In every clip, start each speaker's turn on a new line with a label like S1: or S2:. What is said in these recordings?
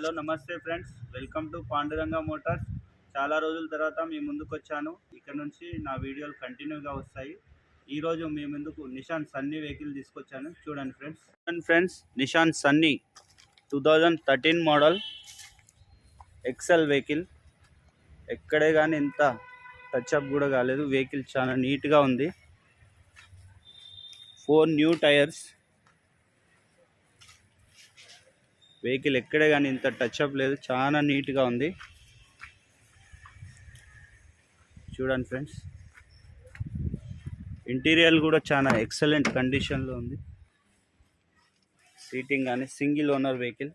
S1: Hello నమస్తే friends, welcome to Panduranga Motors. చాలా రోజుల తర్వాత మీ ముందుకు వచ్చాను. ఇక్కడ నుంచి నా వీడియోలు కంటిన్యూగా వస్తాయి. ఈరోజు మీ ముందుకు నిషాన్ సన్నీ వెహికల్ తీసుకొచ్చాను. చూడండి ఫ్రెండ్స్, నిషాన్ సన్నీ 2013 మోడల్ ఎక్సెల్ వెహికల్. ఎక్కడే కానీ ఇంత టచ్అప్ కూడా కాలేదు. వెహికల్ చాలా నీట్గా ఉంది. 4 న్యూ టైర్స్. వెహికల్ ఎక్కడే కానీ ఇంత టచ్అప్ లేదు, చాలా నీట్గా ఉంది. చూడండి ఫ్రెండ్స్, ఇంటీరియర్ కూడా చాలా ఎక్సలెంట్ కండిషన్లో ఉంది. సీటింగ్ కానీ single owner vehicle.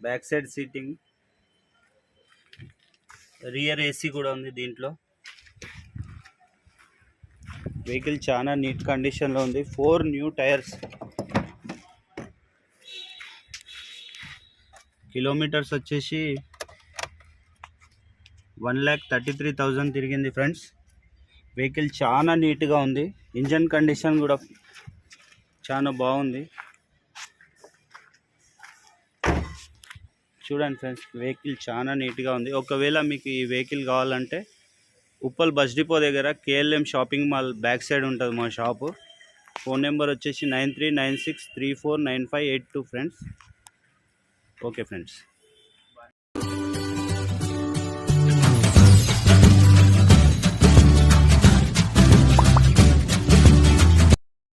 S1: Back side seating, rear AC కూడా ఉంది దీంట్లో. వెహికల్ చాలా నీట్ కండిషన్లో ఉంది. 4 న్యూ టైర్స్. కిలోమీటర్స్ వచ్చేసి 1,33,000 తిరిగింది ఫ్రెండ్స్. వెహికల్ చాలా నీట్గా ఉంది. ఇంజన్ కండిషన్ కూడా చాలా బాగుంది. చూడండి ఫ్రెండ్స్, వెహికల్ చాలా నీట్గా ఉంది. ఒకవేళ మీకు ఈ వెహికల్ కావాలంటే ఉప్పల్ బస్ డిపో దగ్గర KLM shopping mall back side ఉంటుంది మా షాపు. ఫోన్ నెంబర్ వచ్చేసి 9396349582 ఫ్రెండ్స్. Okay friends.